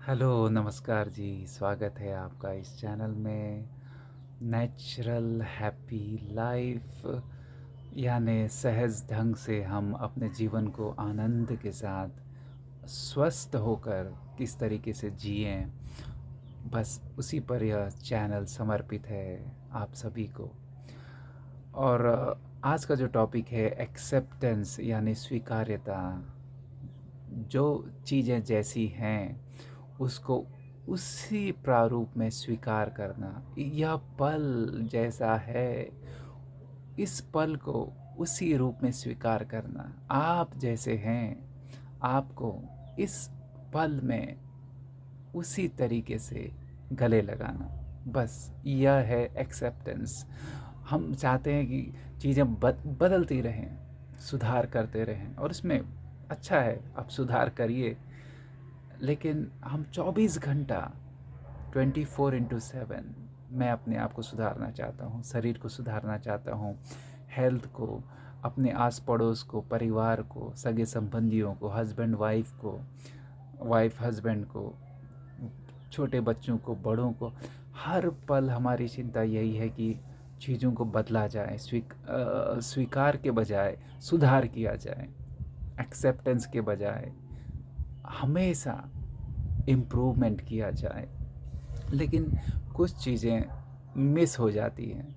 Hello, नमस्कार जी। स्वागत है आपका इस चैनल में। नेचुरल हैप्पी लाइफ यानी सहज ढंग से हम अपने जीवन को आनंद के साथ स्वस्थ होकर किस तरीके से जिएं, बस उसी पर यह चैनल समर्पित है आप सभी को। और आज का जो टॉपिक है एक्सेप्टेंस यानी स्वीकार्यता। जो चीज़ें जैसी हैं उसको उसी प्रारूप में स्वीकार करना। यह पल जैसा है, इस पल को उसी रूप में स्वीकार करना। आप जैसे हैं, आपको इस पल में उसी तरीके से गले लगाना। बस यह है एक्सेप्टेंस। हम चाहते हैं कि चीज़ें बदलती रहें, सुधार करते रहें, और इसमें अच्छा है, आप सुधार करिए। लेकिन हम 24 घंटा 24/7 मैं अपने आप को सुधारना चाहता हूँ, शरीर को सुधारना चाहता हूँ, हेल्थ को, अपने आस पड़ोस को, परिवार को, सगे संबंधियों को, हस्बैंड वाइफ को, वाइफ हस्बैंड को, छोटे बच्चों को, बड़ों को। हर पल हमारी चिंता यही है कि चीज़ों को बदला जाए, स्वीकार के बजाय सुधार किया जाए, एक्सेप्टेंस के बजाय हमेशा इम्प्रूवमेंट किया जाए। लेकिन कुछ चीज़ें मिस हो जाती हैं,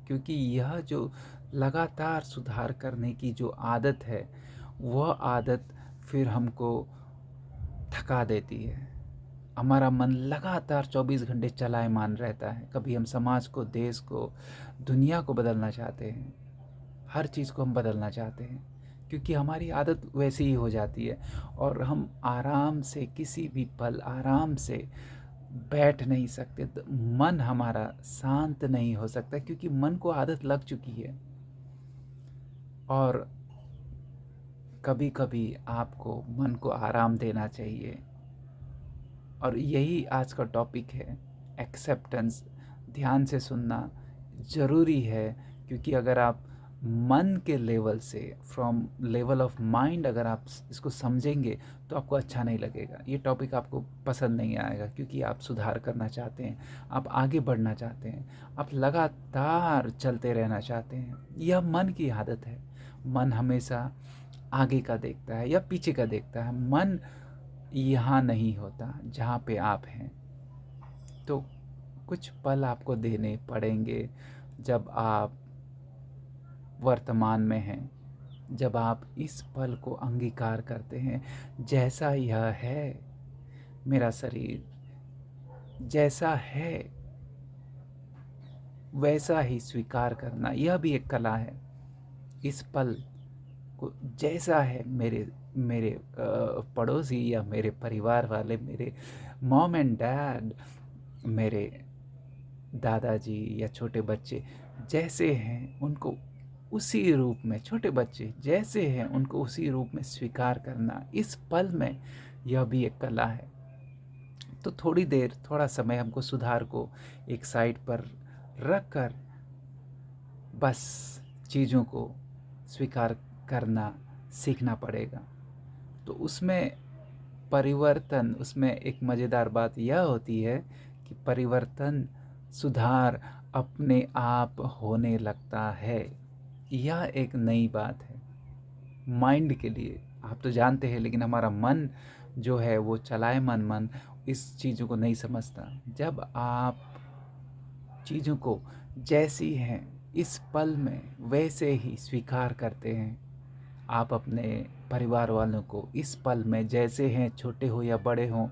क्योंकि यह जो लगातार सुधार करने की जो आदत है, वह आदत फिर हमको थका देती है। हमारा मन लगातार 24 घंटे चलायमान रहता है। कभी हम समाज को, देश को, दुनिया को बदलना चाहते हैं, हर चीज़ को हम बदलना चाहते हैं, क्योंकि हमारी आदत वैसी ही हो जाती है। और हम आराम से किसी भी पल आराम से बैठ नहीं सकते, तो मन हमारा शांत नहीं हो सकता, क्योंकि मन को आदत लग चुकी है। और कभी कभी आपको मन को आराम देना चाहिए, और यही आज का टॉपिक है, एक्सेप्टेंस। ध्यान से सुनना ज़रूरी है, क्योंकि अगर आप मन के लेवल से, फ्रॉम लेवल ऑफ माइंड अगर आप इसको समझेंगे, तो आपको अच्छा नहीं लगेगा, ये टॉपिक आपको पसंद नहीं आएगा, क्योंकि आप सुधार करना चाहते हैं, आप आगे बढ़ना चाहते हैं, आप लगातार चलते रहना चाहते हैं। यह मन की आदत है। मन हमेशा आगे का देखता है या पीछे का देखता है। मन यहाँ नहीं होता जहाँ पे आप हैं। तो कुछ पल आपको देने पड़ेंगे जब आप वर्तमान में हैं, जब आप इस पल को अंगीकार करते हैं, जैसा यह है। मेरा शरीर जैसा है वैसा ही स्वीकार करना, यह भी एक कला है। इस पल को जैसा है, मेरे मेरे पड़ोसी या मेरे परिवार वाले, मेरे मॉम एंड डैड, मेरे दादाजी या छोटे बच्चे जैसे हैं, उनको उसी रूप में, छोटे बच्चे जैसे हैं उनको उसी रूप में स्वीकार करना, इस पल में, यह भी एक कला है। तो थोड़ी देर, थोड़ा समय हमको सुधार को एक साइड पर रख कर बस चीज़ों को स्वीकार करना सीखना पड़ेगा। तो उसमें परिवर्तन, उसमें एक मज़ेदार बात यह होती है कि परिवर्तन, सुधार अपने आप होने लगता है। यह एक नई बात है माइंड के लिए। आप तो जानते हैं, लेकिन हमारा मन जो है वो चलायमान मन इस चीज़ों को नहीं समझता। जब आप चीज़ों को जैसी हैं इस पल में वैसे ही स्वीकार करते हैं, आप अपने परिवार वालों को इस पल में जैसे हैं, छोटे हो या बड़े हों,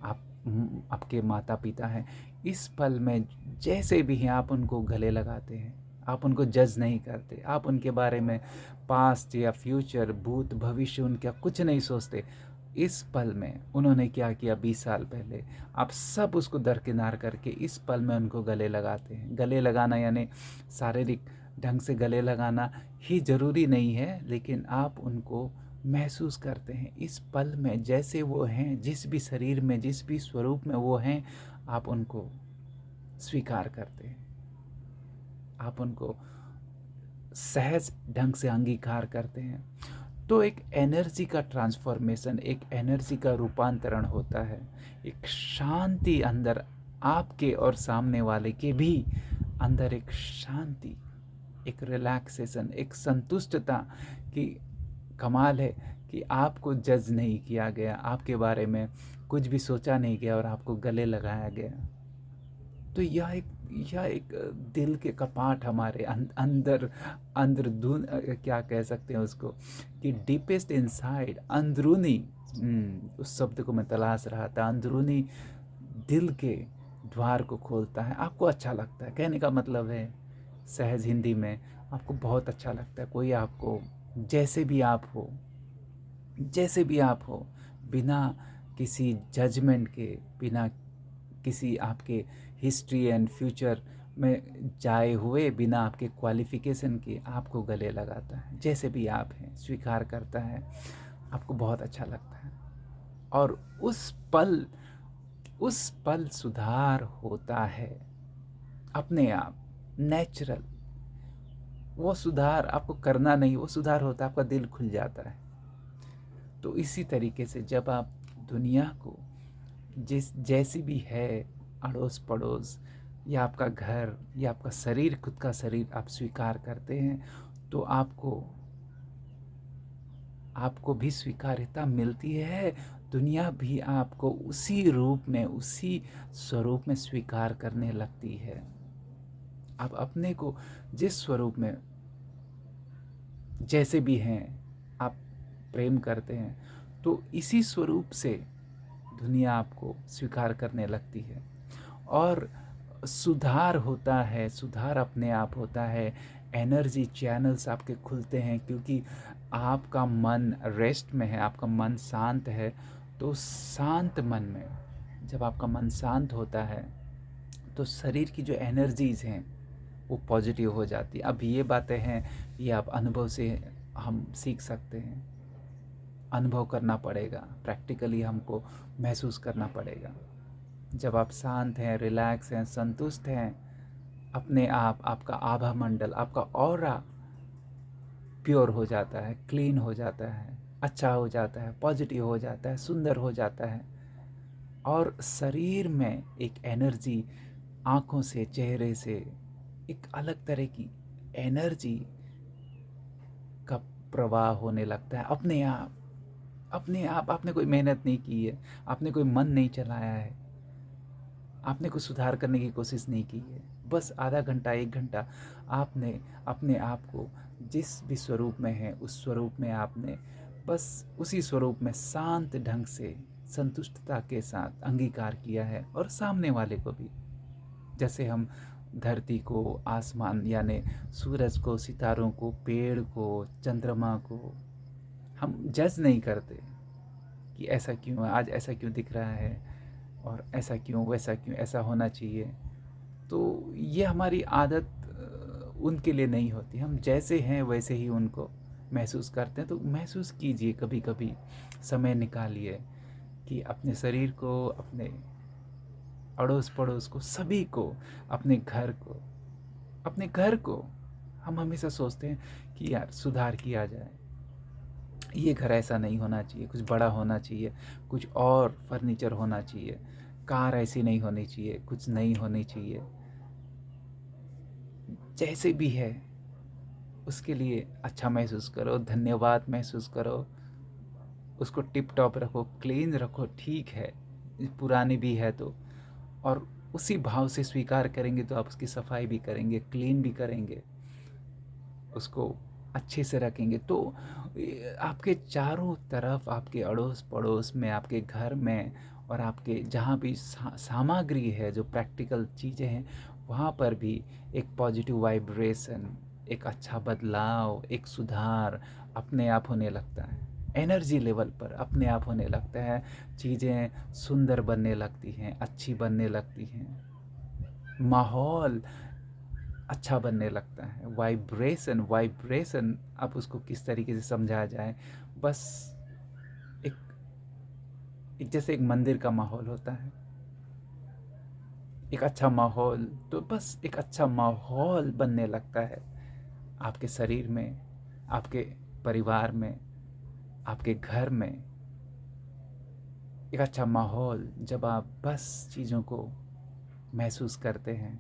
आप आपके माता पिता हैं, इस पल में जैसे भी हैं आप उनको गले लगाते हैं। आप उनको जज नहीं करते, आप उनके बारे में पास्ट या फ्यूचर, भूत भविष्य उनका कुछ नहीं सोचते। इस पल में उन्होंने क्या किया 20 साल पहले, आप सब उसको दरकिनार करके इस पल में उनको गले लगाते हैं। गले लगाना यानी शारीरिक ढंग से गले लगाना ही ज़रूरी नहीं है, लेकिन आप उनको महसूस करते हैं इस पल में जैसे वो हैं, जिस भी शरीर में, जिस भी स्वरूप में वो हैं, आप उनको स्वीकार करते हैं, आप उनको सहज ढंग से अंगीकार करते हैं। तो एक एनर्जी का ट्रांसफॉर्मेशन, एक एनर्जी का रूपांतरण होता है। एक शांति अंदर आपके और सामने वाले के भी अंदर एक शांति, एक रिलैक्सेशन, एक संतुष्टता की कमाल है कि आपको जज नहीं किया गया, आपके बारे में कुछ भी सोचा नहीं गया और आपको गले लगाया गया। तो यह एक दिल के कपाट हमारे अंदर अंदर क्या कह सकते हैं उसको, कि डीपेस्ट इनसाइड, अंदरूनी, उस शब्द को मैं तलाश रहा था, अंदरूनी दिल के द्वार को खोलता है। आपको अच्छा लगता है, कहने का मतलब है सहज हिंदी में, आपको बहुत अच्छा लगता है कोई आपको जैसे भी आप हो, जैसे भी आप हो, बिना किसी जजमेंट के, बिना किसी आपके हिस्ट्री एंड फ्यूचर में जाए हुए, बिना आपके क्वालिफिकेशन के आपको गले लगाता है, जैसे भी आप हैं स्वीकार करता है, आपको बहुत अच्छा लगता है। और उस पल सुधार होता है अपने आप, नेचुरल। वो सुधार आपको करना नहीं, वो सुधार होता है, आपका दिल खुल जाता है। तो इसी तरीके से जब आप दुनिया को जैसी भी है, अड़ोस पड़ोस या आपका घर या आपका शरीर, खुद का शरीर आप स्वीकार करते हैं, तो आपको भी स्वीकार्यता मिलती है। दुनिया भी आपको उसी रूप में, उसी स्वरूप में स्वीकार करने लगती है। आप अपने को जिस स्वरूप में, जैसे भी हैं, आप प्रेम करते हैं, तो इसी स्वरूप से दुनिया आपको स्वीकार करने लगती है। और सुधार होता है, सुधार अपने आप होता है। एनर्जी चैनल्स आपके खुलते हैं, क्योंकि आपका मन रेस्ट में है, आपका मन शांत है। तो शांत मन में, जब आपका मन शांत होता है, तो शरीर की जो एनर्जीज़ हैं वो पॉजिटिव हो जाती है। अब ये बातें हैं, ये आप अनुभव से हम सीख सकते हैं, अनुभव करना पड़ेगा, प्रैक्टिकली हमको महसूस करना पड़ेगा। जब आप शांत हैं, रिलैक्स हैं, संतुष्ट हैं, अपने आप, आपका आभा मंडल, आपका ऑरा प्योर हो जाता है, क्लीन हो जाता है, अच्छा हो जाता है, पॉजिटिव हो जाता है, सुंदर हो जाता है। और शरीर में एक एनर्जी, आँखों से, चेहरे से एक अलग तरह की एनर्जी का प्रवाह होने लगता है अपने आप। अपने आप, आपने कोई मेहनत नहीं की है, आपने कोई मन नहीं चलाया है, आपने कुछ सुधार करने की कोशिश नहीं की है। बस आधा घंटा, 1 घंटा आपने अपने आप को जिस भी स्वरूप में है, उस स्वरूप में आपने बस उसी स्वरूप में शांत ढंग से, संतुष्टता के साथ अंगीकार किया है। और सामने वाले को भी, जैसे हम धरती को, आसमान यानी सूरज को, सितारों को, पेड़ को, चंद्रमा को हम जज नहीं करते कि ऐसा क्यों है, आज ऐसा क्यों दिख रहा है, और ऐसा क्यों, वैसा क्यों, ऐसा होना चाहिए। तो ये हमारी आदत उनके लिए नहीं होती। हम जैसे हैं वैसे ही उनको महसूस करते हैं। तो महसूस कीजिए, कभी कभी समय निकालिए कि अपने शरीर को, अपने अड़ोस पड़ोस को, सभी को, अपने घर को हम हमेशा सोचते हैं कि यार सुधार किया जाए, ये घर ऐसा नहीं होना चाहिए, कुछ बड़ा होना चाहिए, कुछ और फर्नीचर होना चाहिए, कार ऐसी नहीं होनी चाहिए, कुछ नई होनी चाहिए। जैसे भी है उसके लिए अच्छा महसूस करो, धन्यवाद महसूस करो, उसको टिप टॉप रखो, क्लीन रखो, ठीक है, पुरानी भी है तो। और उसी भाव से स्वीकार करेंगे तो आप उसकी सफाई भी करेंगे, क्लीन भी करेंगे, उसको अच्छे से रखेंगे, तो आपके चारों तरफ, आपके अड़ोस पड़ोस में, आपके घर में, और आपके जहाँ भी सामग्री है, जो प्रैक्टिकल चीज़ें हैं, वहाँ पर भी एक पॉजिटिव वाइब्रेशन, एक अच्छा बदलाव, एक सुधार अपने आप होने लगता है। एनर्जी लेवल पर अपने आप होने लगता है। चीज़ें सुंदर बनने लगती हैं, अच्छी बनने लगती हैं, माहौल अच्छा बनने लगता है। वाइब्रेशन, वाइब्रेशन अब उसको किस तरीके से समझा जाए, बस एक एक जैसे एक मंदिर का माहौल होता है, एक अच्छा माहौल, तो बस एक अच्छा माहौल बनने लगता है आपके शरीर में, आपके परिवार में, आपके घर में एक अच्छा माहौल, जब आप बस चीज़ों को महसूस करते हैं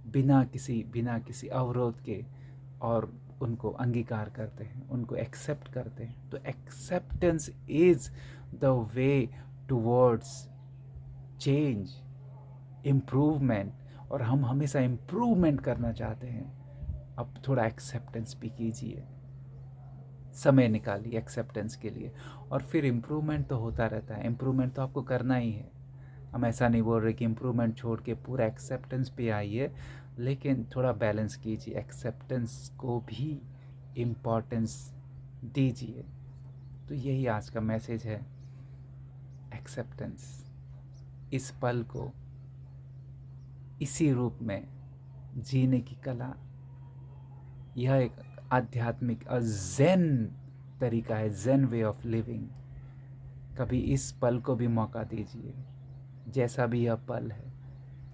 बिना किसी अवरोध के, और उनको अंगीकार करते हैं, उनको एक्सेप्ट करते हैं, तो acceptance is the way towards change, improvement. और हम हमेशा इम्प्रूवमेंट करना चाहते हैं। अब थोड़ा एक्सेप्टेंस भी कीजिए, समय निकालिए एक्सेप्टेंस के लिए, और फिर इम्प्रूवमेंट तो होता रहता है, इम्प्रूवमेंट तो आपको करना ही है। हम ऐसा नहीं बोल रहे कि इम्प्रूवमेंट छोड़ के पूरा एक्सेप्टेंस पे आइए, लेकिन थोड़ा बैलेंस कीजिए, एक्सेप्टेंस को भी इम्पोर्टेंस दीजिए। तो यही आज का मैसेज है, एक्सेप्टेंस। इस पल को इसी रूप में जीने की कला, यह एक आध्यात्मिक ज़ेन तरीका है, ज़ेन वे ऑफ लिविंग। कभी इस पल को भी मौका दीजिए, जैसा भी यह पल है,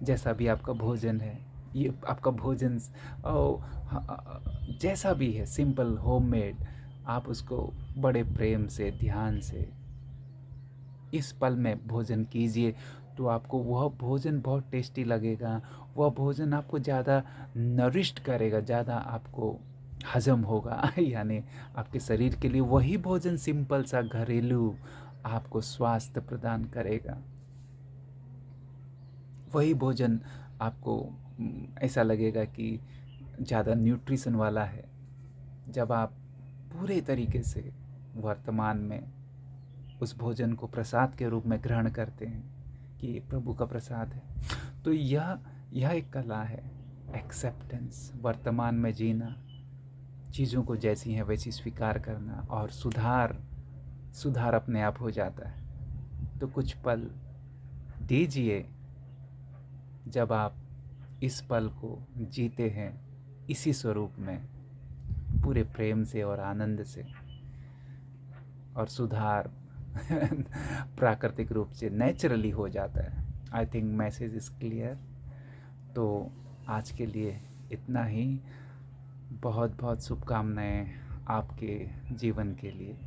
जैसा भी आपका भोजन है, ये आपका भोजन जैसा भी है, सिंपल होममेड, आप उसको बड़े प्रेम से, ध्यान से इस पल में भोजन कीजिए, तो आपको वह भोजन बहुत टेस्टी लगेगा। वह भोजन आपको ज़्यादा नरिश्ड करेगा, ज़्यादा आपको हजम होगा यानी आपके शरीर के लिए वही भोजन सिंपल सा घरेलू आपको स्वास्थ्य प्रदान करेगा। वही भोजन आपको ऐसा लगेगा कि ज़्यादा न्यूट्रिशन वाला है, जब आप पूरे तरीके से वर्तमान में उस भोजन को प्रसाद के रूप में ग्रहण करते हैं कि ये प्रभु का प्रसाद है। तो यह एक कला है, एक्सेप्टेंस, वर्तमान में जीना, चीज़ों को जैसी हैं वैसी स्वीकार करना, और सुधार अपने आप हो जाता है। तो कुछ पल दीजिए जब आप इस पल को जीते हैं इसी स्वरूप में, पूरे प्रेम से और आनंद से, और सुधार प्राकृतिक रूप से नेचुरली हो जाता है। I think message is clear. तो आज के लिए इतना ही। बहुत बहुत शुभकामनाएं आपके जीवन के लिए।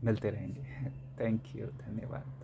मिलते रहेंगे। थैंक यू, धन्यवाद।